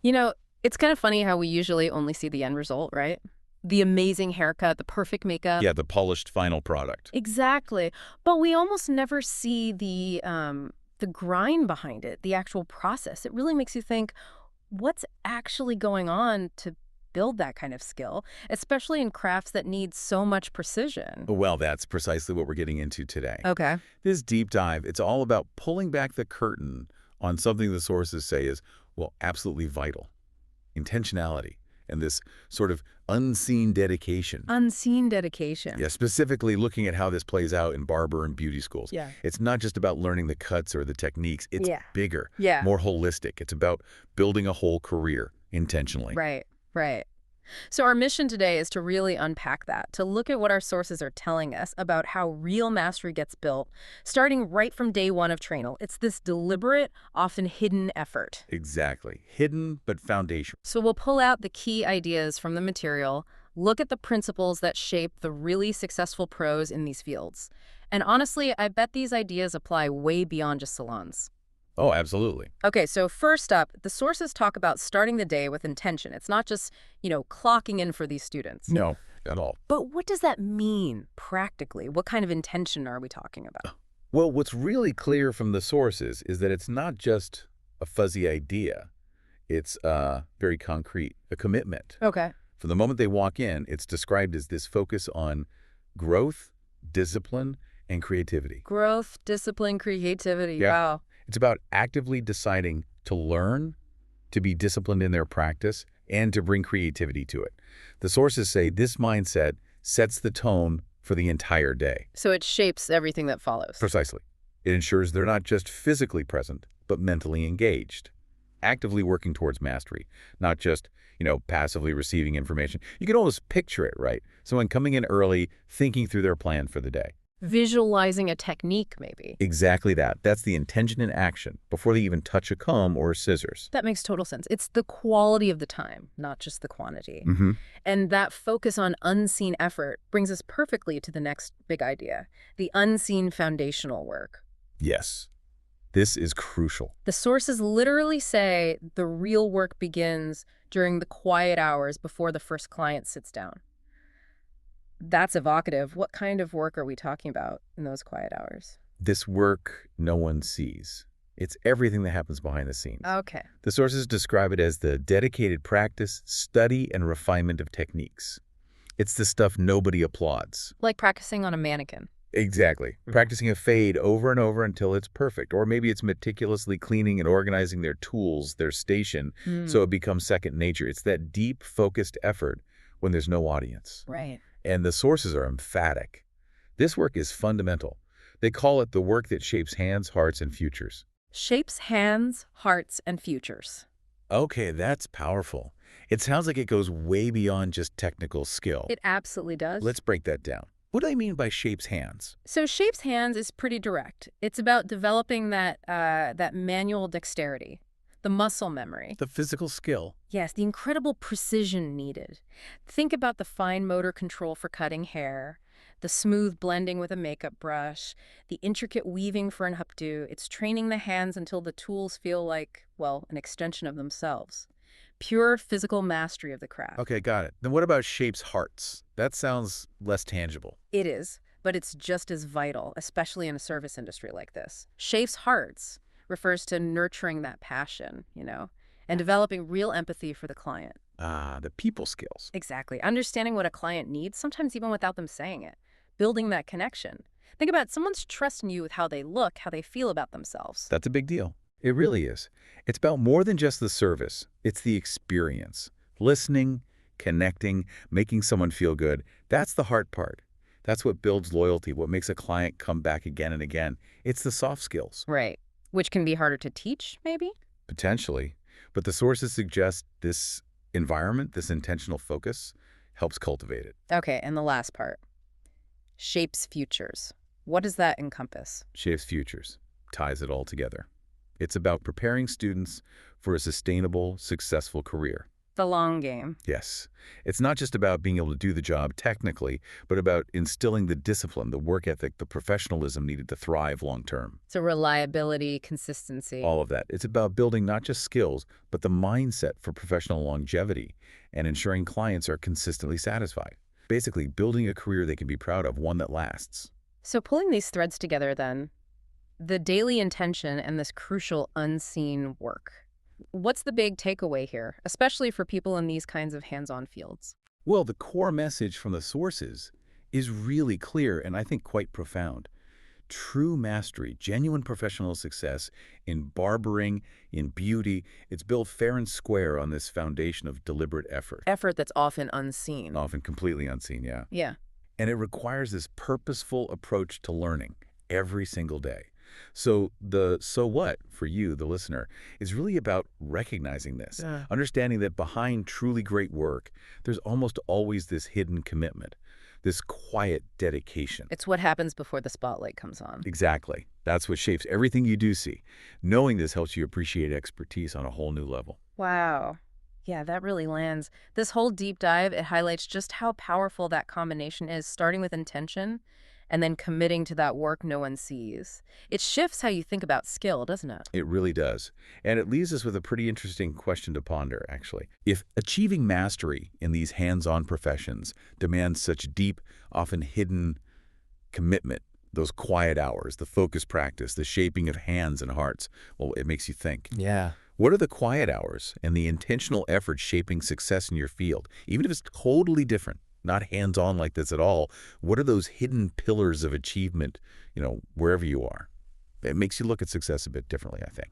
You know, it's kind of funny how we usually only see the end result, right? The amazing haircut, the perfect makeup. Yeah, the polished final product. Exactly. But we almost never see the grind behind it, the actual process. It really makes you think, what's actually going on to build that kind of skill, especially in crafts that need so much precision. Well, that's precisely what we're getting into today. Okay. This deep dive, it's all about pulling back the curtain on something the sources say is, well, absolutely vital. Intentionality and this sort of unseen dedication. Unseen dedication. Yeah, specifically looking at how this plays out in barber and beauty schools. Yeah. It's not just about learning the cuts or the techniques. It's Yeah. bigger, Yeah. more holistic. It's about building a whole career intentionally. Right. Right. So our mission today is to really unpack that, to look at what our sources are telling us about how real mastery gets built, starting right from day one of trainal. It's this deliberate, often hidden effort. Exactly. Hidden but foundational. So we'll pull out the key ideas from the material, look at the principles that shape the really successful pros in these fields. And honestly, I bet these ideas apply way beyond just salons. Oh, absolutely. Okay, so first up, the sources talk about starting the day with intention. It's not just, clocking in for these students. No, at all. But what does that mean practically? What kind of intention are we talking about? Well, what's really clear from the sources is that it's not just a fuzzy idea. It's very concrete, a commitment. Okay. From the moment they walk in, it's described as this focus on growth, discipline, and creativity. Growth, discipline, creativity. Yeah. Wow. It's about actively deciding to learn, to be disciplined in their practice, and to bring creativity to it. The sources say this mindset sets the tone for the entire day. So it shapes everything that follows. Precisely. It ensures they're not just physically present, but mentally engaged, actively working towards mastery, not just, passively receiving information. You can almost picture it, right? Someone coming in early, thinking through their plan for the day. Visualizing a technique, maybe. Exactly that. That's the intention in action before they even touch a comb or scissors. That makes total sense. It's the quality of the time, not just the quantity. Mm-hmm. And that focus on unseen effort brings us perfectly to the next big idea, the unseen foundational work. Yes. This is crucial. The sources literally say the real work begins during the quiet hours before the first client sits down. That's evocative. What kind of work are we talking about in those quiet hours? This work no one sees. It's everything that happens behind the scenes. Okay. The sources describe it as the dedicated practice, study, and refinement of techniques. It's the stuff nobody applauds. Like practicing on a mannequin. Exactly. Practicing a fade over and over until it's perfect. Or maybe it's meticulously cleaning and organizing their tools, their station, so it becomes second nature. It's that deep, focused effort when there's no audience. Right. And the sources are emphatic. This work is fundamental. They call it the work that shapes hands, hearts, and futures. Shapes hands, hearts, and futures. Okay, that's powerful. It sounds like it goes way beyond just technical skill. It absolutely does. Let's break that down. What do I mean by shapes hands? So shapes hands is pretty direct. It's about developing that manual dexterity, the muscle memory. The physical skill. Yes, the incredible precision needed. Think about the fine motor control for cutting hair, the smooth blending with a makeup brush, the intricate weaving for an updo. It's training the hands until the tools feel like, well, an extension of themselves. Pure physical mastery of the craft. Okay, got it. Then what about shapes hearts? That sounds less tangible. It is, but it's just as vital, especially in a service industry like this. Shapes hearts refers to nurturing that passion, and developing real empathy for the client. Ah, the people skills. Exactly. Understanding what a client needs, sometimes even without them saying it. Building that connection. Think about someone's trusting you with how they look, how they feel about themselves. That's a big deal. It really is. It's about more than just the service. It's the experience. Listening, connecting, making someone feel good. That's the hard part. That's what builds loyalty, what makes a client come back again and again. It's the soft skills. Right. Which can be harder to teach, maybe? Potentially. But the sources suggest this environment, this intentional focus, helps cultivate it. Okay, and the last part. Shapes futures. What does that encompass? Shapes futures. Ties it all together. It's about preparing students for a sustainable, successful career. the long game. Yes. It's not just about being able to do the job technically, but about instilling the discipline, the work ethic, the professionalism needed to thrive long term. So reliability, consistency. All of that. It's about building not just skills, but the mindset for professional longevity and ensuring clients are consistently satisfied. Basically, building a career they can be proud of, one that lasts. So pulling these threads together then, the daily intention and this crucial unseen work. What's the big takeaway here, especially for people in these kinds of hands-on fields? Well, the core message from the sources is really clear and I think quite profound. True mastery, genuine professional success in barbering, in beauty, it's built fair and square on this foundation of deliberate effort. Effort that's often unseen. Often completely unseen, yeah. Yeah. And it requires this purposeful approach to learning every single day. So the so what for you, the listener, is really about recognizing this, understanding that behind truly great work, there's almost always this hidden commitment, this quiet dedication. It's what happens before the spotlight comes on. Exactly. That's what shapes everything you do see. Knowing this helps you appreciate expertise on a whole new level. Wow. Yeah, that really lands. This whole deep dive, it highlights just how powerful that combination is, starting with intention and then committing to that work no one sees. It shifts how you think about skill, doesn't it? It really does. And it leaves us with a pretty interesting question to ponder, actually. If achieving mastery in these hands-on professions demands such deep, often hidden commitment, those quiet hours, the focused practice, the shaping of hands and hearts, well, it makes you think. Yeah. What are the quiet hours and the intentional effort shaping success in your field, even if it's totally different? Not hands-on like this at all. What are those hidden pillars of achievement, wherever you are? It makes you look at success a bit differently, I think.